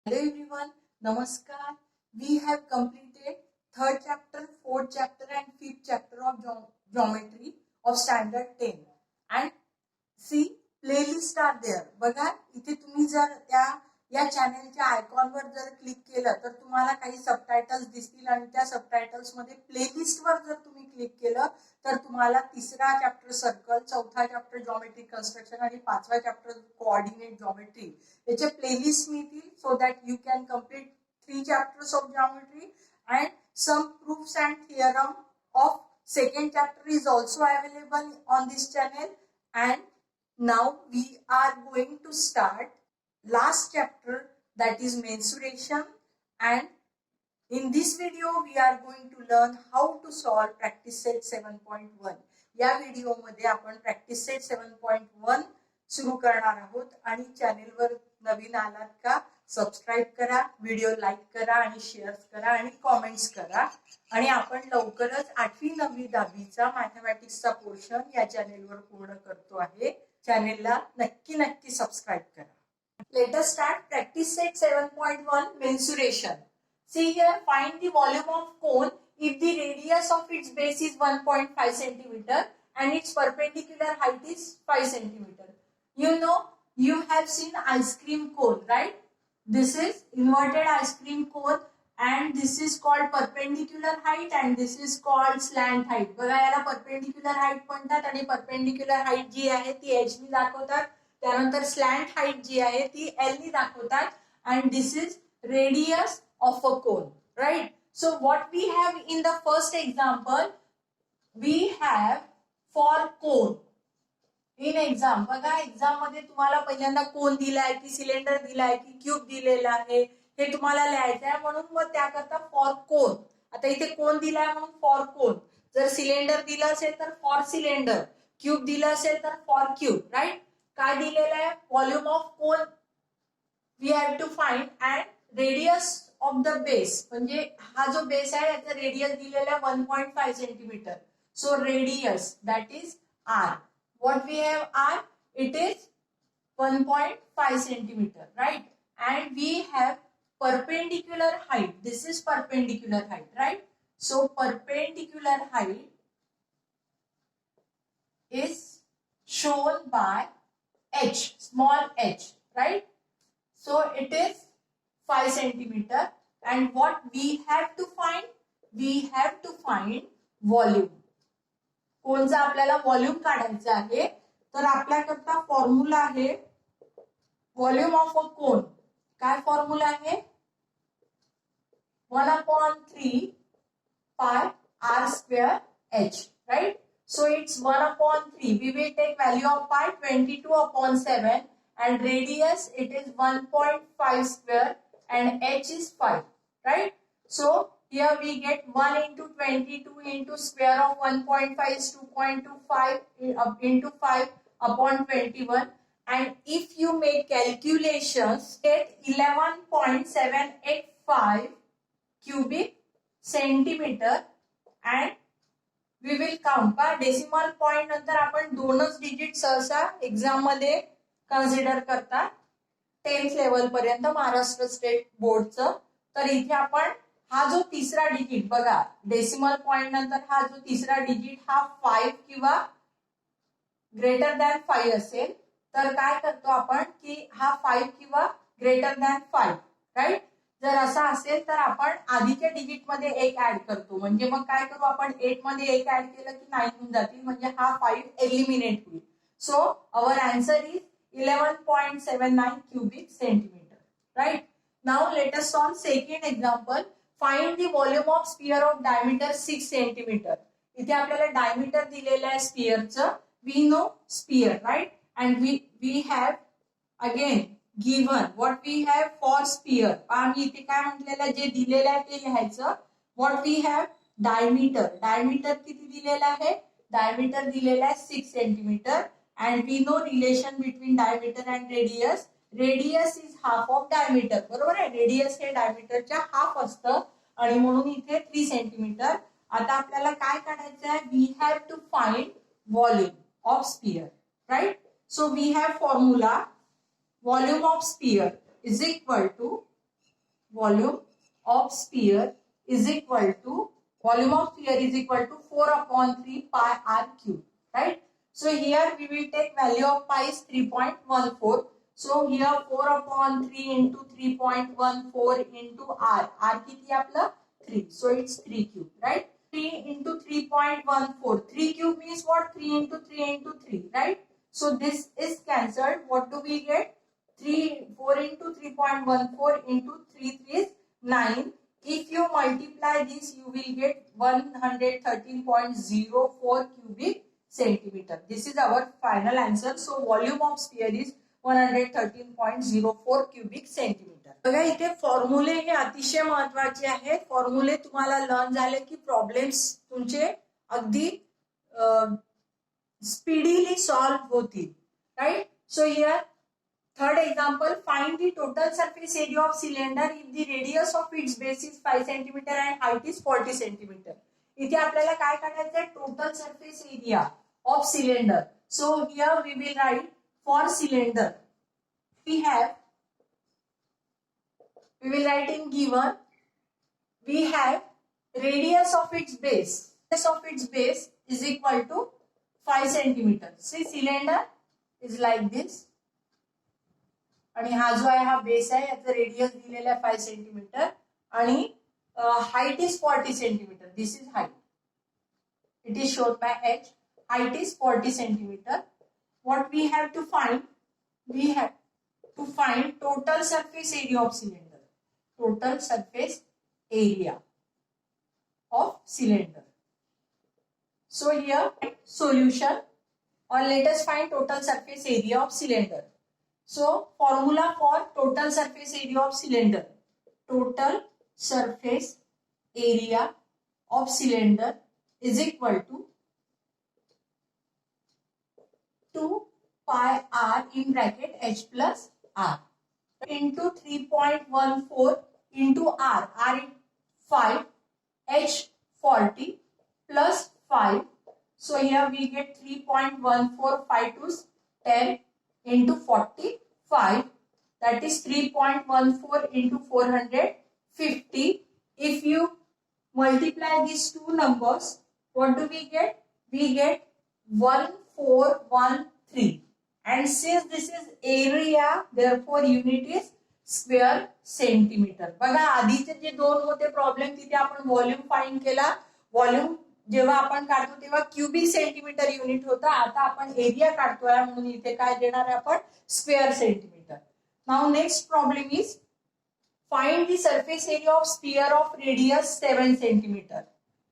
Hello everyone, Namaskar. We have completed third chapter, fourth chapter and fifth chapter of geometry of standard 10. And see, playlist are there. बघा इथे तुम्ही जर या चॅनलच्या आयकॉनवर जर क्लिक केलं तर तुम्हाला काही सबटायटल्स दिसतील आणि त्या सबटायटल्स मध्ये प्लेलिस्टवर जर तुम्ही क्लिक केलं तर तुम्हाला तिसरा चॅप्टर सर्कल, चौथा चॅप्टर जॉमेट्रिक कन्स्ट्रक्शन आणि पाचवा चॅप्टर कोऑर्डिनेट जॉमेट्री याचे प्लेलिस्ट मिळतील so that you can complete 3 chapters of geometry and some proofs and theorem of second chapter is also available on this channel. And now we are going to start last chapter, that is mensuration, and in this video we are going to learn how to solve practice set 7.1. या video मध्ये आपण practice set 7.1 सुरू करणार आहोत आणि चॅनेलवर नवीन आलात का सबस्क्राइब करा, व्हिडिओ लाईक करा आणि शेअर करा आणि कमेंट्स करा. आणि आपण लवकरच 8वी 9वी 10वीचा मॅथमॅटिक्सचा पोर्शन या चॅनेलवर पूर्ण करतो आहे. चॅनेलला नक्की सबस्क्राइब करा. Let us start practice set 7.1 mensuration. See here, find the volume of cone if the radius of its base is 1.5 centimeter and its perpendicular height is 5 centimeter. You know, you have seen ice cream cone, right? This is inverted ice cream cone and this is called perpendicular height and this is called slant height. बघा याला perpendicular height म्हणतात आणि perpendicular height जी आहे ती h ने दाखवतात. त्यानंतर slant height जी आहे ती एल नी दाखवतात and this is radius of a cone, right? So what we have in the first example, we have for cone. In exam, बघा एक्झाम मध्ये तुम्हाला पहिल्यांदा कोन दिलाय की सिलेंडर दिलाय की क्यूब दिलेला आहे हे तुम्हाला लिहायचं आहे. म्हणून मग त्याकरता फॉर कोन. आता इथे कोन दिलाय म्हणून फॉर कोन. जर सिलेंडर दिलं असेल तर फॉर सिलेंडर, क्यूब दिलं असेल तर फॉर क्यूब, राईट? काय दिलेलं आहे? Volume of cone we have to find and radius of the base, म्हणजे हा जो बेस आहे याचा रेडियस दिलेला आहे 1.5 centimetre. So radius that is R. What we have r, it is 1.5 centimeter, right? And we have perpendicular height. This is perpendicular height, right? So perpendicular height is shown by h, small h, right? So it is 5 centimeter. And what we have to find? We have to find volume. कोणचा आपल्याला volume काढायचा आहे तर आपल्याकरता formula आहे volume of a कोन. काय formula आहे? 1/3 pi r square h, right? So it's 1/3. We will take value of pi 22/7 and radius it is 1.5 square and h is 5, right? So here we get 1 into 22 into square of 1.5 is 2.25 into 5 upon 21. And if you make calculations, get 11.785 cubic centimeter and we will count. पहा decimal point नंतर आपण दोनच digit सहसा exam मध्ये consider करतात 10th level पर्यंत Maharashtra state बोर्डचं. तर इथे आपण हा जो तिसरा डिजिट बघा डेसिमल पॉइंट नंतर हा जो तिसरा डिजिट हा 5 किंवा ग्रेटर दॅन 5 असेल तर काय करतो आपण की हा 5 किंवा ग्रेटर दॅन 5, राईट? जर असा असेल तर आपण आधीच्या डिजिट मध्ये एक ऍड करतो. म्हणजे मग काय करू आपण 8 मध्ये एक ऍड केलं की 9 होऊन जातील, म्हणजे हा 5 एलिमिनेट होईल. सो अवर answer is 11.79 cubic centimeter, right? Now let us solve second example. Find the volume of sphere of diameter 6 centimeter. इथे आपल्याला डायमीटर दिलेलं आहे स्पियरचं. We know sphere, right? And we have again given what we have for sphere. आम्ही इथे काय म्हटलेलं जे दिलेलं आहे ते लिहायचं. What we have diameter. Diameter किती दिलेला आहे? Diameter दिलेला आहे 6 centimeter. And we know relation between diameter and radius. Radius is half of diameter, बरोबर आहे? रेडियस हे डायमीटरच्या हाफ असतं आणि म्हणून इथे 3 सेंटीमीटर. आता आपल्याला काय काढायचं आहे? We have to find volume of sphere, right? So we have formula volume of sphere is equal to volume of sphere is equal to 4 upon 3 pi r cube, right? So here we will take value of pi is 3.14. So here 4 upon 3 into 3.14 into r. R किती आपलं 3. So it's 3 cube, right? 3 into 3.14. 3 cube means what? 3 into 3 into 3, right? So this is cancelled. What do we get? 4 into 3.14 into 3 is 9. If you multiply this, you will get 113.04 cubic centimeter. This is our final answer. So volume of sphere is 113.04 cubic centimeter. बघा इथे फॉर्म्युले हे अतिशय महत्वाचे आहेत. फॉर्म्युले तुम्हाला learn झाले की problems तुमचे अगदी स्पीडीली सॉल्व होतील, right? So here third example, find the total surface area of cylinder if the radius of its base is 5 cm and height is 40 cm. इथे आपल्याला काय काढायचं आहे? Total surface area of cylinder. So here we will write for cylinder we will write in given we have radius of its base. Radius of its base is equal to 5 cm. See, cylinder is like this. आणि हा जो आहे हा base आहे, याचा radius दिलेला आहे 5 centimetre आणि height is 40 centimetre. This is height. It is shown by h. Height is 40 centimetre. What we have to find? We have to find total surface area of cylinder. Total surface area of cylinder. So here solution और let us find total surface area of cylinder. So formula for total surface area of cylinder. Total surface area of cylinder is equal to 2 pi r in bracket h plus r into 3.14 into r. R is 5, h 40 plus 5. So here we get 3.14, 5 to 10. Into 45, that is 3.14 into 450. If you multiply these two numbers, what do we get? We get 1413. And since this is area, therefore unit is square centimeter. बघा आधीचे जे दोन होते problem तिथे आपण volume find केला. Volume जेव्हा आपण काढतो तेव्हा क्यूबिक सेंटीमीटर युनिट होता. आता आपण एरिया काढतोय म्हणून इथे काय देणार आहे आपण? Square centimetre. Now next problem is find the surface area of sphere of radius 7 centimetre.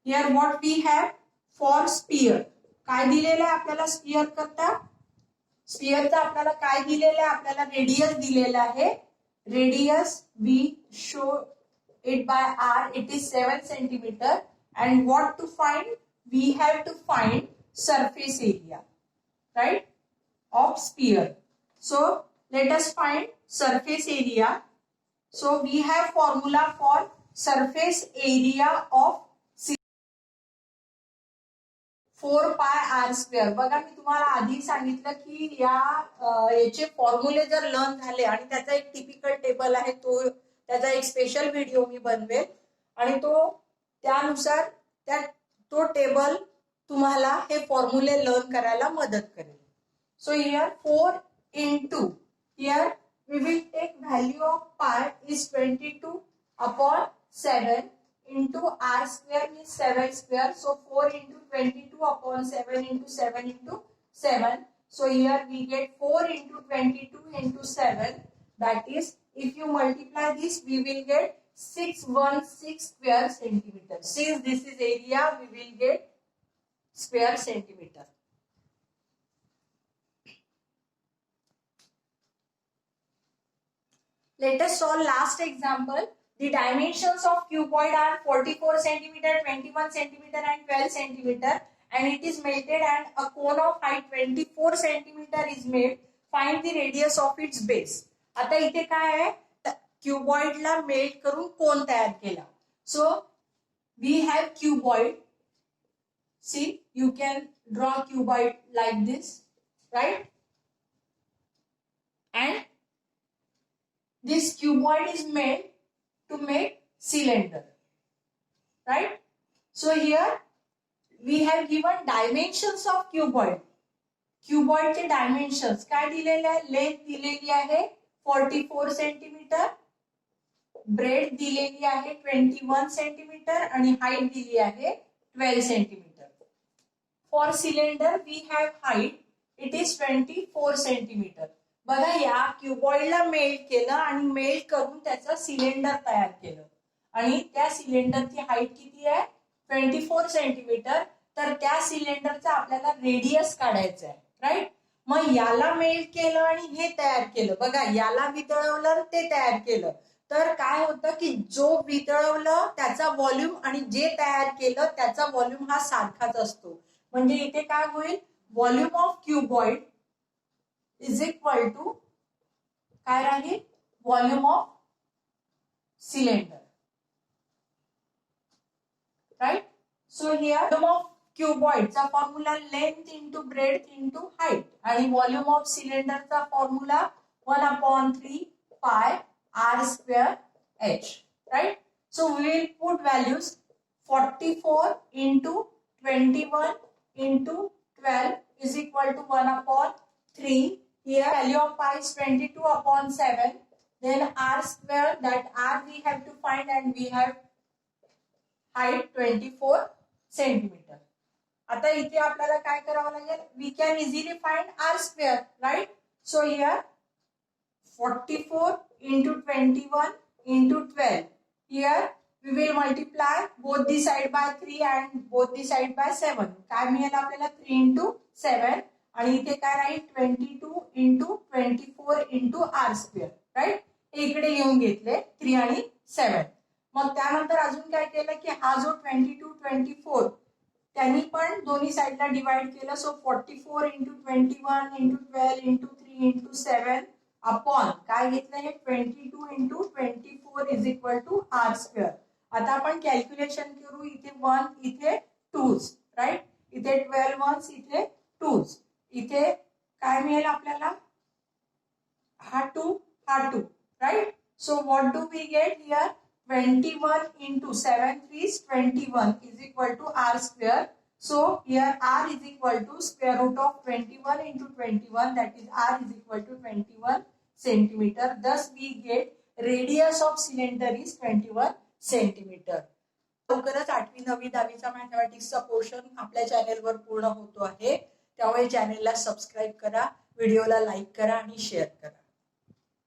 Here what we have for sphere. काय दिलेलं आहे आपल्याला स्फियर करता? स्फियरचा आपल्याला काय दिलेलं आहे? आपल्याला रेडियस दिलेला आहे. Radius we show it by R. It is 7 centimetre. And what to find? We have to find surface area, right, of sphere. So let us find surface area. So we have formula for surface area of 4 pi r square. बघा मी तुम्हाला आधी सांगितलं की याचे फॉर्म्युले जर learn झाले आणि त्याचा एक टिपिकल टेबल आहे, तो त्याचा एक स्पेशल व्हिडिओ मी बनवेल आणि त्यानुसार तो टेबल तुम्हाला हे फॉर्म्युले लर्न करायला मदत करेल. So here 4 into here we will take value of pi is 22 upon 7 into r square means 7 square. So 4 into 22 upon 7 into 7 into 7. So here we get 4 into 22 into 7. That is, if you multiply this, we will get 616 square centimeter. Since this is area, we will get square centimeter. Let us solve last example. The dimensions of cuboid are 44 centimeter, 21 centimeter and 12 centimeter, and it is melted and a cone of height 24 centimeter is made. Find the radius of its base. आता इथे काय आहे? क्यूबॉइडला melt करून cone तयार केला. So we have cuboid. See, you can draw cuboid like this, right? And this cuboid is made to make cylinder, right? So here we have given dimensions of cuboid. Cuboid चे dimensions काय दिलेले आहे? Length दिलेली आहे 44 centimetre, bread दिलेली आहे 21 centimetre आणि height दिली आहे 12 centimetre. For cylinder we have height it is 24 centimetre. बघा या क्युबॉइडला मेल्ट केलं आणि मेल्ट करून त्याचं सिलेंडर तयार केलं आणि त्या सिलेंडरची हाईट किती आहे? 24 सेंटीमीटर. तर त्या सिलेंडरचा आपल्याला रेडियस काढायचा आहे, राईट? मग याला मेल्ट केलं आणि हे तयार केलं. बघा याला वितळवलं ते तयार केलं. तर काय होतं की जो वितळवलं त्याचा व्हॉल्यूम आणि जे तयार केलं त्याचा व्हॉल्यूम हा सारखाच असतो. म्हणजे इथे काय होईल? Volume of cuboid is equal to काय राहील? Volume of cylinder, right? So here volume of क्युबॉइडचा formula length into breadth into height आणि व्हॉल्यूम ऑफ सिलेंडरचा formula 1/3 pi r square h, right? So we will put values 44 into 21 into 12 is equal to 1/3. Here value of pi is 22/7. Then r square, that r we have to find and we have height 24 centimeter. आता इथे आपल्याला काय करावं लागेल? We can easily find r square, right? So here 44 into 21 into 12. Here we will multiply both the side by 3 and both the side by 7. काय मिळेल आपल्याला? 3 into 7 आणि इथे काय राहील? 22 into 24 into r square, right? इकडे येऊन घेतले 3 आणि 7. मग त्यानंतर अजून काय केलं की हा जो 22 24 त्यांनी पण दोन्ही साइडला डिवाइड केलं. So 44 into 21 into 12 into 3 into 7 upon काय घेतलं? हे 22 into 24 is equal to r square. आता आपण कॅल्क्युलेशन करू. इथे 1 इथे 2s, राईट? इथे 12 1s इथे 2s. इथे काय मिळेल आपल्याला? हा 2 हा 2, right? So what do we get here? 21 into 7 3s 21 is equal to r square. So here r is equal to square root of 21 into 21, that is r is equal to 21 centimeter. Thus we get radius of cylinder is 21 centimeter. लवकरच 8वी 9वी 10वीचा मॅथमॅटिक्सचा portion आपल्या चॅनेलवर पूर्ण होतो आहे. त्यामुळे चॅनेलला subscribe करा, व्हिडिओला लाईक करा आणि शेअर करा.